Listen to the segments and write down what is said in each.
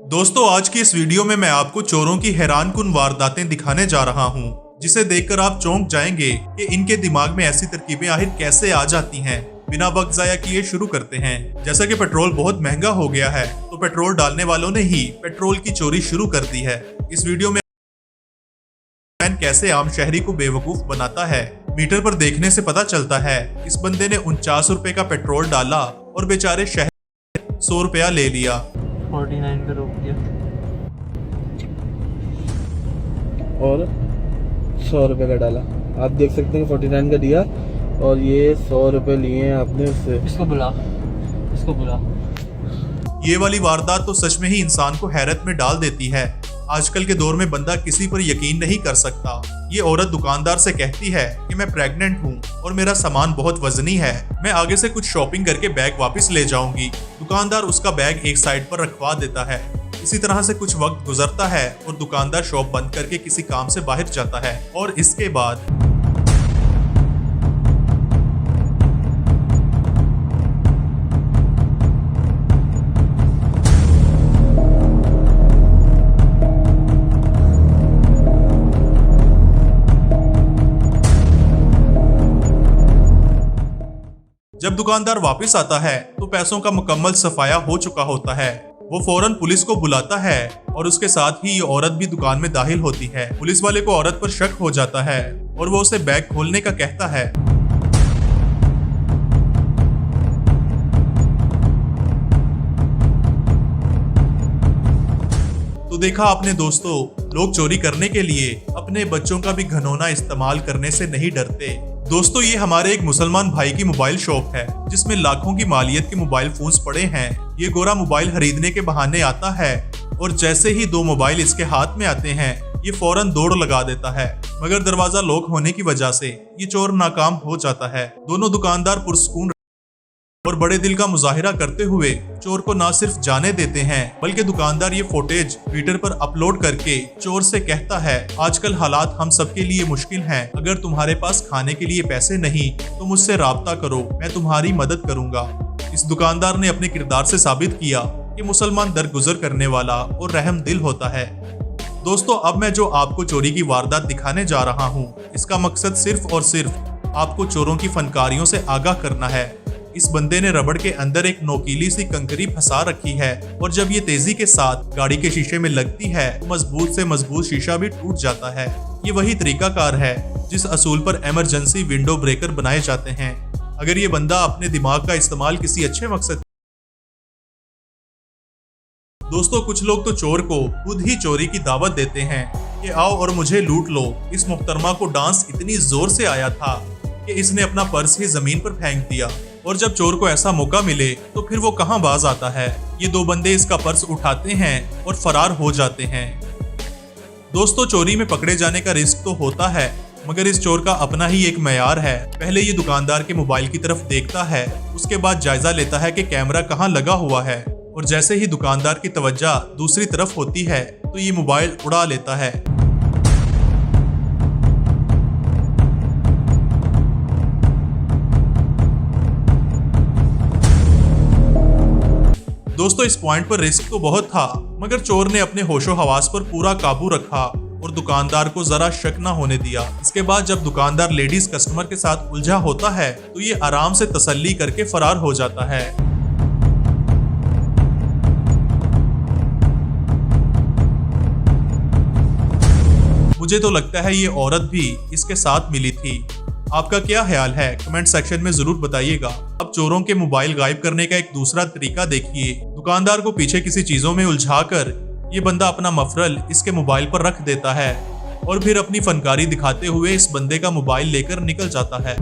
दोस्तों, आज की इस वीडियो में मैं आपको चोरों की हैरानकुन वारदातें दिखाने जा रहा हूँ, जिसे देखकर आप चौंक जाएंगे कि इनके दिमाग में ऐसी तरकीबें आखिर कैसे आ जाती हैं। बिना वक्त जाया किए शुरू करते हैं। जैसा कि पेट्रोल बहुत महंगा हो गया है, तो पेट्रोल डालने वालों ने ही पेट्रोल की चोरी शुरू कर दी है। इस वीडियो में कैसे आम शहरी को बेवकूफ बनाता है। मीटर पर देखने से पता चलता है इस बंदे ने 49 रुपए का पेट्रोल डाला और बेचारे शहर 100 रुपया ले लिया। 49 पे रोक दिया और 100 रुपये का डाला। आप देख सकते हैं 49 का दिया और ये 100 रुपये लिए हैं आपने उससे। इसको बुला ये वाली वारदात तो सच में ही इंसान को हैरत में डाल देती है। आजकल के दौर में बंदा किसी पर यकीन नहीं कर सकता। ये औरत दुकानदार से कहती है कि मैं प्रेग्नेंट हूँ और मेरा सामान बहुत वजनी है, मैं आगे से कुछ शॉपिंग करके बैग वापस ले जाऊंगी। दुकानदार उसका बैग एक साइड पर रखवा देता है। इसी तरह से कुछ वक्त गुजरता है और दुकानदार शॉप बंद करके किसी काम से बाहर जाता है और इसके बाद जब दुकानदार वापस आता है तो पैसों का मुकम्मल सफाया हो चुका होता है। वो फौरन पुलिस को बुलाता है और उसके साथ ही ये औरत भी दुकान में दाखिल होती है। पुलिस वाले को औरत पर शक हो जाता है और वो उसे बैग खोलने का कहता है। तो देखा आपने दोस्तों, लोग चोरी करने के लिए अपने बच्चों का भी घिनौना इस्तेमाल करने से नहीं डरते। दोस्तों, ये हमारे एक मुसलमान भाई की मोबाइल शॉप है जिसमें लाखों की मालियत के मोबाइल फोन्स पड़े हैं। ये गोरा मोबाइल खरीदने के बहाने आता है और जैसे ही 2 मोबाइल इसके हाथ में आते हैं ये फौरन दौड़ लगा देता है, मगर दरवाजा लॉक होने की वजह से ये चोर नाकाम हो जाता है। दोनों दुकानदार पुरसुकून और बड़े दिल का मुजाहिरा करते हुए चोर को ना सिर्फ जाने देते हैं, बल्कि दुकानदार ये फुटेज ट्विटर पर अपलोड करके चोर से कहता है, आजकल हालात हम सबके लिए मुश्किल हैं, अगर तुम्हारे पास खाने के लिए पैसे नहीं तो मुझसे राब्ता करो, मैं तुम्हारी मदद करूंगा। इस दुकानदार ने अपने किरदार से साबित किया कि मुसलमान दरगुजर करने वाला और रहम दिल होता है। दोस्तों, अब मैं जो आपको चोरी की वारदात दिखाने जा रहा हूँ, इसका मकसद सिर्फ और सिर्फ आपको चोरों की फनकारियों से आगाह करना है। इस बंदे ने रबड़ के अंदर एक नोकीली सी कंकरी फंसा रखी है और जब ये तेजी के साथ गाड़ी के शीशे में लगती है तो मजबूत से मजबूत शीशा भी टूट जाता है। ये वही तरीकाकार है जिस असूल पर इमरजेंसी विंडो ब्रेकर बनाए जाते हैं। अगर ये बंदा अपने दिमाग का इस्तेमाल किसी अच्छे मकसद। दोस्तों, कुछ लोग तो चोर को खुद ही चोरी की दावत देते हैं कि आओ और मुझे लूट लो। इस मुहतरमा को डांस इतनी जोर से आया था कि इसने अपना पर्स ही जमीन पर फेंक दिया और जब चोर को ऐसा मौका मिले तो फिर वो कहां बाज आता है। ये 2 बंदे इसका पर्स उठाते हैं और फरार हो जाते हैं। दोस्तों, चोरी में पकड़े जाने का रिस्क तो होता है, मगर इस चोर का अपना ही एक मयार है। पहले ये दुकानदार के मोबाइल की तरफ देखता है, उसके बाद जायजा लेता है कि कैमरा कहां लगा हुआ है और जैसे ही दुकानदार की तवज्जो दूसरी तरफ होती है तो ये मोबाइल उड़ा लेता है। दोस्तों, इस पॉइंट पर रिस्क तो बहुत था, मगर चोर ने अपने होशो हवास पर पूरा काबू रखा और दुकानदार को जरा शक न होने दिया। इसके बाद जब दुकानदार लेडीज कस्टमर के साथ उलझा होता है तो ये आराम से तसल्ली करके फरार हो जाता है। मुझे तो लगता है ये औरत भी इसके साथ मिली थी। आपका क्या ख्याल है? कमेंट सेक्शन में जरूर बताइएगा। अब चोरों के मोबाइल गायब करने का एक दूसरा तरीका देखिए। दुकानदार को पीछे किसी चीजों में उलझाकर ये बंदा अपना मफरल इसके मोबाइल पर रख देता है और फिर अपनी फनकारी दिखाते हुए इस बंदे का मोबाइल लेकर निकल जाता है।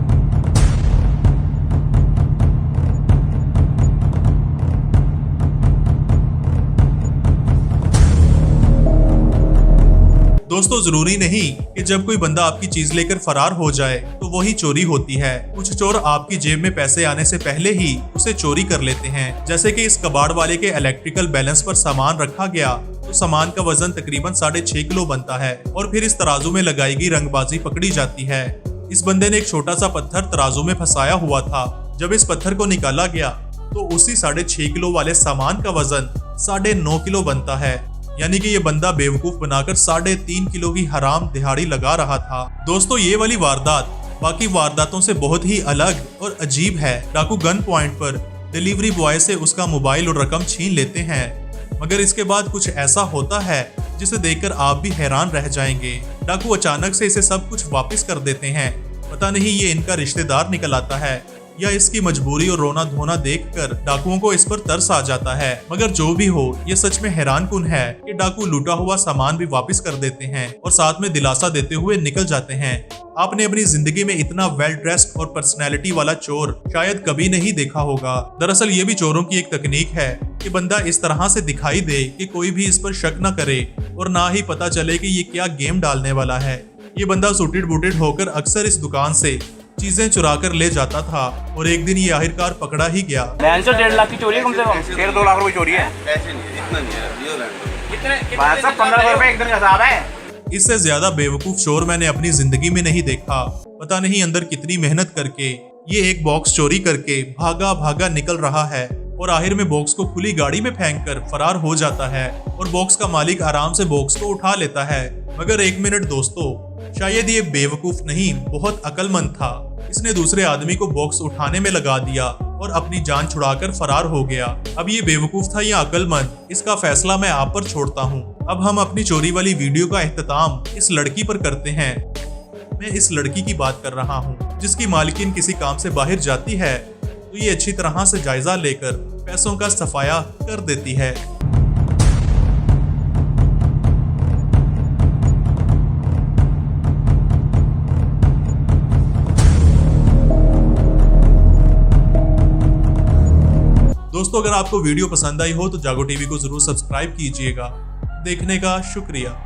दोस्तों, जरूरी नहीं कि जब कोई बंदा आपकी चीज लेकर फरार हो जाए तो वही चोरी होती है। कुछ चोर आपकी जेब में पैसे आने से पहले ही उसे चोरी कर लेते हैं। जैसे कि इस कबाड़ वाले के इलेक्ट्रिकल बैलेंस पर सामान रखा गया तो सामान का वजन तकरीबन 6.5 किलो बनता है और फिर इस तराजू में लगाई गई रंगबाजी पकड़ी जाती है। इस बंदे ने एक छोटा सा पत्थर तराजू में फंसाया हुआ था। जब इस पत्थर को निकाला गया तो उसी 6.5 किलो वाले सामान का वजन 9.5 किलो बनता है। यानी कि ये बंदा बेवकूफ बनाकर 3.5 किलो की हराम दिहाड़ी लगा रहा था। दोस्तों ये वाली वारदात बाकी वारदातों से बहुत ही अलग और अजीब है। डाकू गन पॉइंट पर डिलीवरी बॉय से उसका मोबाइल और रकम छीन लेते हैं, मगर इसके बाद कुछ ऐसा होता है जिसे देखकर आप भी हैरान रह जाएंगे। डाकू अचानक से इसे सब कुछ वापस कर देते हैं। पता नहीं ये इनका रिश्तेदार निकल आता है या इसकी मजबूरी और रोना धोना देखकर डाकुओं को इस पर तरस आ जाता है। मगर जो भी हो, ये सच में हैरानकुन है कि डाकू लूटा हुआ सामान भी वापस कर देते हैं और साथ में दिलासा देते हुए निकल जाते हैं। आपने अपनी जिंदगी में इतना वेल ड्रेस्ड और पर्सनैलिटी वाला चोर शायद कभी नहीं देखा होगा। दरअसल ये भी चोरों की एक तकनीक है कि बंदा इस तरह से दिखाई दे कि कोई भी इस पर शक न करे और ना ही पता चले कि ये क्या गेम डालने वाला है। ये बंदा सूटेड बूटेड होकर अक्सर इस दुकान से चीजें चुरा कर ले जाता था और एक दिन ये आखिरकार पकड़ा ही गया। 1.5 लाख की चोरी है कम से कम। 1.5-2 लाख रुपए चोरी है। ऐसे नहीं है, इतना नहीं है, ये लैंड कितने 15 रुपए एक दिन का हिसाब है। इससे ज्यादा बेवकूफ चोर मैंने अपनी जिंदगी में नहीं देखा। पता नहीं अंदर कितनी मेहनत करके ये एक बॉक्स चोरी करके भागा भागा निकल रहा है और आखिर में बॉक्स को खुली गाड़ी में फेंककर फरार हो जाता है और बॉक्स का मालिक आराम से बॉक्स को उठा लेता है। मगर एक मिनट दोस्तों, शायद ये बेवकूफ नहीं बहुत अक्लमंद था। इसने दूसरे आदमी को बॉक्स उठाने में लगा दिया और अपनी जान छुड़ाकर फरार हो गया। अब ये बेवकूफ था या अक्लमंद, इसका फैसला मैं आप पर छोड़ता हूँ। अब हम अपनी चोरी वाली वीडियो का एख्तिताम इस लड़की पर करते हैं। मैं इस लड़की की बात कर रहा हूँ जिसकी मालकिन किसी काम से बाहर जाती है तो ये अच्छी तरह से जायजा लेकर पैसों का सफाया कर देती है। दोस्तों अगर आपको वीडियो पसंद आई हो तो जागो टीवी को जरूर सब्सक्राइब कीजिएगा। देखने का शुक्रिया।